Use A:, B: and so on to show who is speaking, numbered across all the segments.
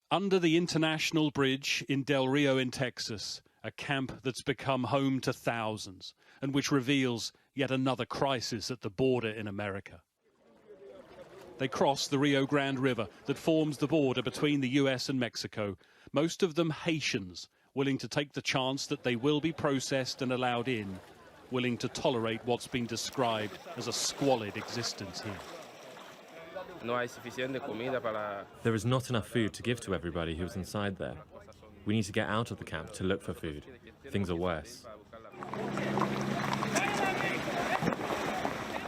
A: Under the International Bridge in Del Rio in Texas, a camp that's become home to thousands and which reveals yet another crisis at the border in America. They cross the Rio Grande River that forms the border between the US and Mexico, most of them Haitians, willing to take the chance that they will be processed and allowed in, willing to tolerate what's been described as a squalid existence here.
B: There is not enough food to give to everybody who's inside there. We need to get out of the camp to look for food. Things are worse.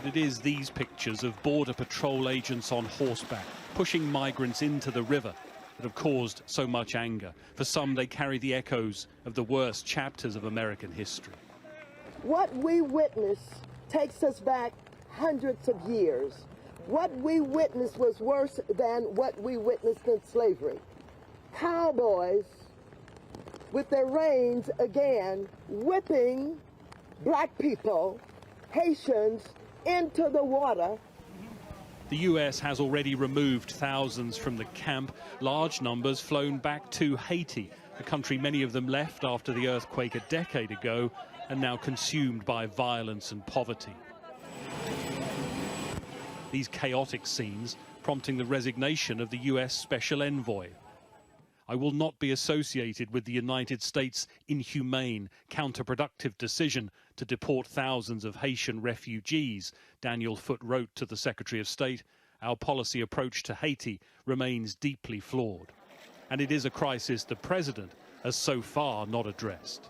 A: It is these pictures of Border Patrol agents on horseback pushing migrants into the river that have caused so much anger. For some, they carry the echoes of the worst chapters of American history.
C: What we witnessed takes us back hundreds of years. What we witnessed was worse than what we witnessed in slavery. Cowboys with their reins again whipping black people, Haitians, into the water.
A: The US has already removed thousands from the camp, large numbers flown back to Haiti, a country many of them left after the earthquake a decade ago and now consumed by violence and poverty. These chaotic scenes prompting the resignation of the US Special Envoy. I will not be associated with the United States' inhumane, counterproductive decision to deport thousands of Haitian refugees, Daniel Foote wrote to the Secretary of State. Our policy approach to Haiti remains deeply flawed. And it is a crisis the President has so far not addressed.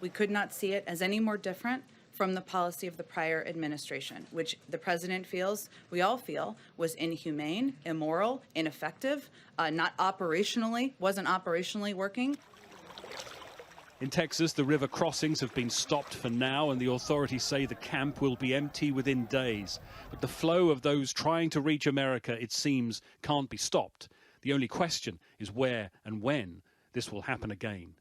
D: We could not see it as any more different from the policy of the prior administration, which the President feels, we all feel, was inhumane, immoral, ineffective, wasn't operationally working.
A: In Texas, the river crossings have been stopped for now, and the authorities say the camp will be empty within days. But the flow of those trying to reach America, it seems, can't be stopped. The only question is where and when this will happen again.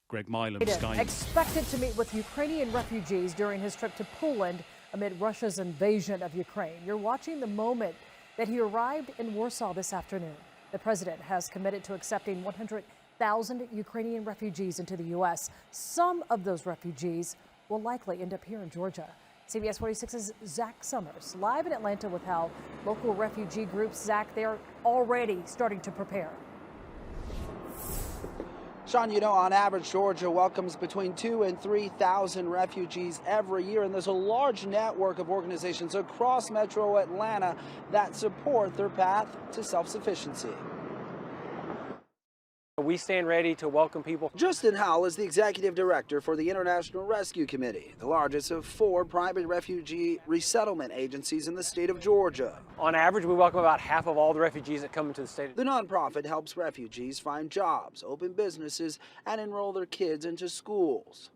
A: Greg Milam, Sky News.
E: Expected to meet with Ukrainian refugees during his trip to Poland amid Russia's invasion of Ukraine. You're watching the moment that he arrived in Warsaw this afternoon. The president has committed to accepting 100,000 Ukrainian refugees into the U.S. Some of those refugees will likely end up here in Georgia. CBS 46's Zach Summers live in Atlanta with how local refugee groups, Zach, they're already starting to prepare.
F: Sean, you know, on average, Georgia welcomes between 2,000 and 3,000 refugees every year, and there's a large network of organizations across metro Atlanta that support their path to self-sufficiency.
G: We stand ready to welcome people.
F: Justin Howell is the executive director for the International Rescue Committee, the largest of 4 private refugee resettlement agencies in the state of Georgia.
G: On average, we welcome about half of all the refugees that come into the state.
F: The nonprofit helps refugees find jobs, open businesses, and enroll their kids into schools.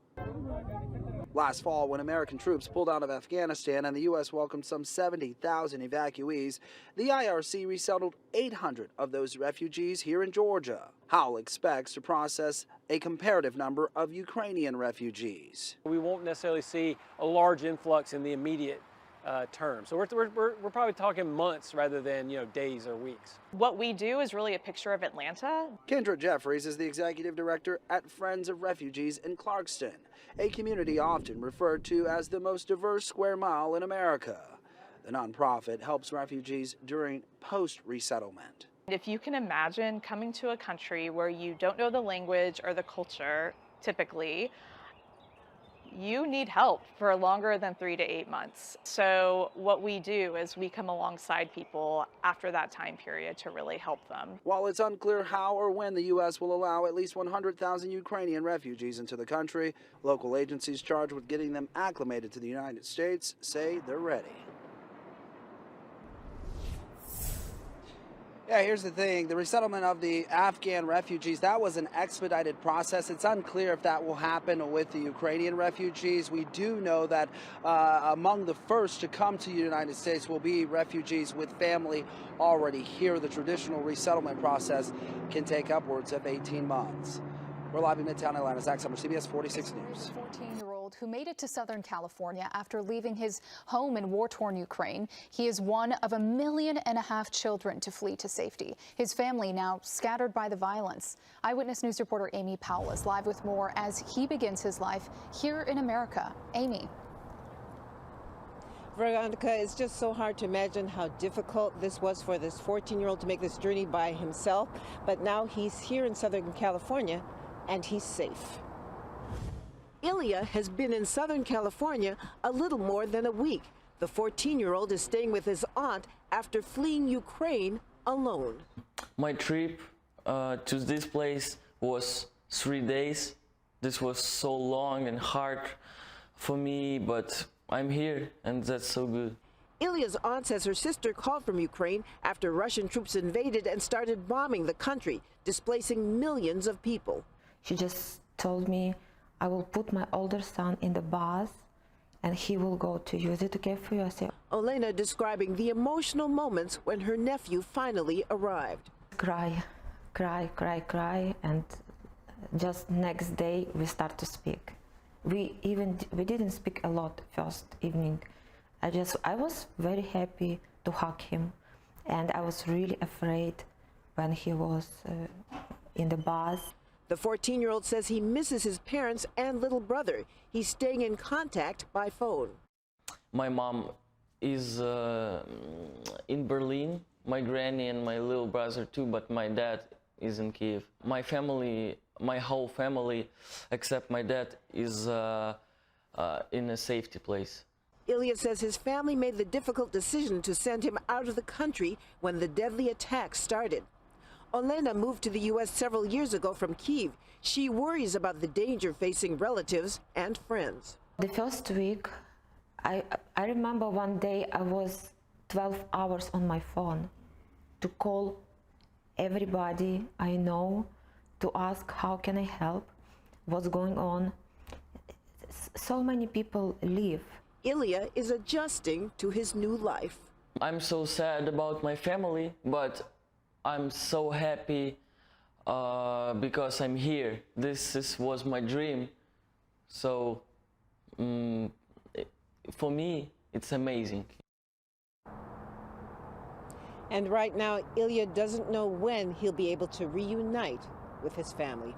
F: Last fall, when American troops pulled out of Afghanistan and the U.S. welcomed some 70,000 evacuees, the IRC resettled 800 of those refugees here in Georgia. Howell expects to process a comparative number of Ukrainian refugees.
G: We won't necessarily see a large influx in the immediate term. So we're probably talking months rather than, days or weeks.
H: What we do is really a picture of Atlanta.
F: Kendra Jeffries is the executive director at Friends of Refugees in Clarkston, a community often referred to as the most diverse square mile in America. The nonprofit helps refugees during post-resettlement.
H: If you can imagine coming to a country where you don't know the language or the culture, typically, you need help for longer than 3 to 8 months. So what we do is we come alongside people after that time period to really help them.
F: While it's unclear how or when the U.S. will allow at least 100,000 Ukrainian refugees into the country, local agencies charged with getting them acclimated to the United States say they're ready. Yeah, here's the thing. The resettlement of the Afghan refugees, that was an expedited process. It's unclear if that will happen with the Ukrainian refugees. We do know that among the first to come to the United States will be refugees with family already here. The traditional resettlement process can take upwards of 18 months. We're live in Midtown Atlanta. Zach Summers, CBS 46 News.
E: 14-year-old
I: who made it to Southern California after leaving his home in war-torn Ukraine. He is one of 1.5 million children to flee to safety. His family now scattered by the violence. Eyewitness News reporter Amy Powell is live with more as he begins his life here in America. Amy.
J: Veronica, it's just so hard to imagine how difficult this was for this 14-year-old to make this journey by himself. But now he's here in Southern California, and he's safe. Ilya has been in Southern California a little more than a week. The 14-year-old is staying with his aunt after fleeing Ukraine alone.
K: My trip to this place was 3 days. This was so long and hard for me, but I'm here, and that's so good.
J: Ilya's aunt says her sister called from Ukraine after Russian troops invaded and started bombing the country, displacing millions of people.
L: She just told me, I will put my older son in the bus and he will go to you. Is it okay for you? I said,
J: Olena describing the emotional moments when her nephew finally arrived.
L: Cry, cry, cry, cry, and just next day we start to speak. We didn't speak a lot first evening. I was very happy to hug him, and I was really afraid when he was in the bus.
J: The 14-year-old says he misses his parents and little brother. He's staying in contact by phone.
K: My mom is in Berlin, my granny and my little brother too, but my dad is in Kiev. My family, my whole family, except my dad, is in a safety place.
J: Ilya says his family made the difficult decision to send him out of the country when the deadly attack started. Olena moved to the U.S. several years ago from Kyiv. She worries about the danger facing relatives and friends.
L: The first week, I remember one day I was 12 hours on my phone to call everybody I know to ask how can I help, what's going on. So many people leave.
J: Ilya is adjusting to his new life.
K: I'm so sad about my family, but I'm so happy because I'm here. This was my dream. So for me, it's amazing.
J: And right now, Ilya doesn't know when he'll be able to reunite with his family.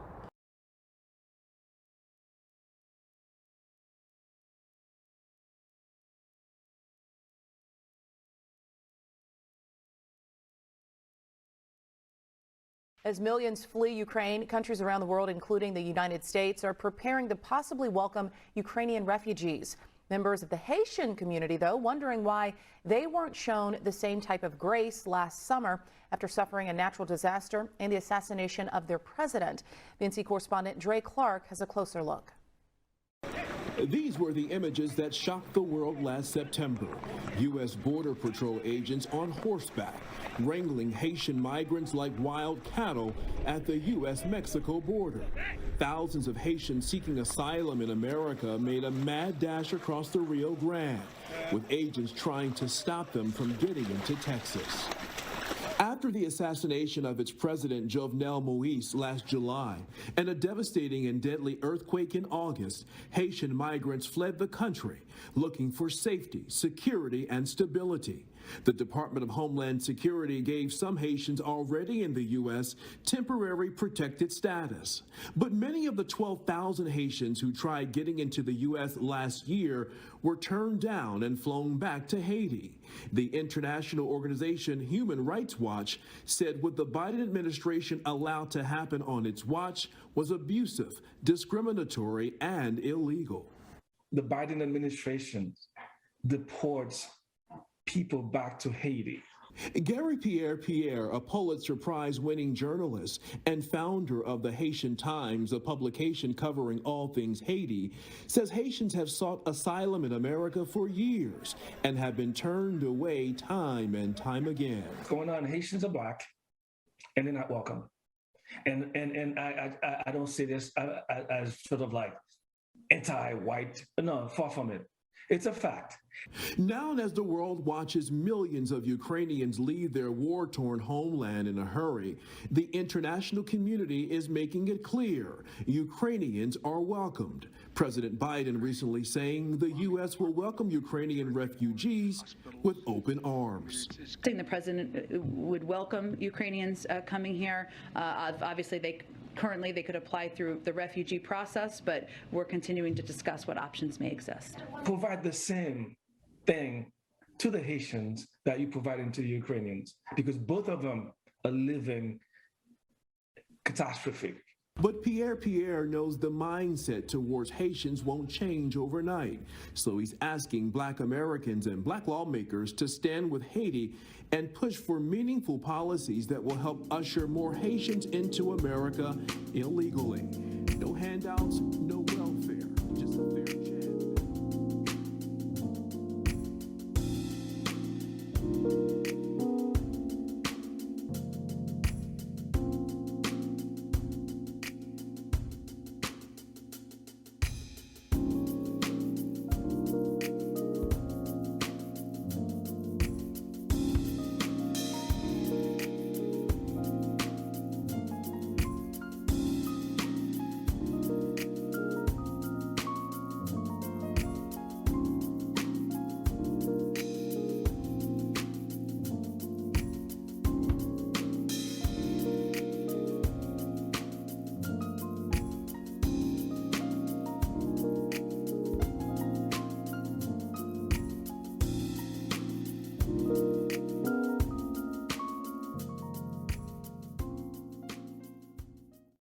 M: As millions flee Ukraine, countries around the world, including the United States, are preparing to possibly welcome Ukrainian refugees. Members of the Haitian community, though, wondering why they weren't shown the same type of grace last summer after suffering a natural disaster and the assassination of their president. BNC correspondent Dre Clark has a closer look.
N: These were the images that shocked the world last September. U.S. Border Patrol agents on horseback wrangling Haitian migrants like wild cattle at the U.S.-Mexico border. Thousands of Haitians seeking asylum in America made a mad dash across the Rio Grande, with agents trying to stop them from getting into Texas. After the assassination of its president, Jovenel Moïse, last July, and a devastating and deadly earthquake in August, Haitian migrants fled the country, looking for safety, security, and stability. The Department of Homeland Security gave some Haitians already in the U.S. temporary protected status. But many of the 12,000 Haitians who tried getting into the U.S. last year were turned down and flown back to Haiti. The international organization Human Rights Watch said what the Biden administration allowed to happen on its watch was abusive, discriminatory, and illegal.
O: The Biden administration deports people back to Haiti.
N: Gary Pierre, a Pulitzer Prize-winning journalist and founder of the Haitian Times, a publication covering all things Haiti, says Haitians have sought asylum in America for years and have been turned away time and time again.
O: What's going on? Haitians are black, and they're not welcome. And I don't say this as sort of like anti-white. No, far from it. It's a fact.
N: Now, as the world watches millions of Ukrainians leave their war-torn homeland in a hurry, the international community is making it clear Ukrainians are welcomed. President Biden recently saying the U.S. will welcome Ukrainian refugees with open arms.
D: The president would welcome Ukrainians coming here. Obviously, currently they could apply through the refugee process, but we're continuing to discuss what options may exist.
O: Provide the same thing to the Haitians that you're providing to the Ukrainians, because both of them are living catastrophic.
N: But Pierre knows the mindset towards Haitians won't change overnight. So he's asking Black Americans and Black lawmakers to stand with Haiti and push for meaningful policies that will help usher more Haitians into America illegally. No handouts, no welfare.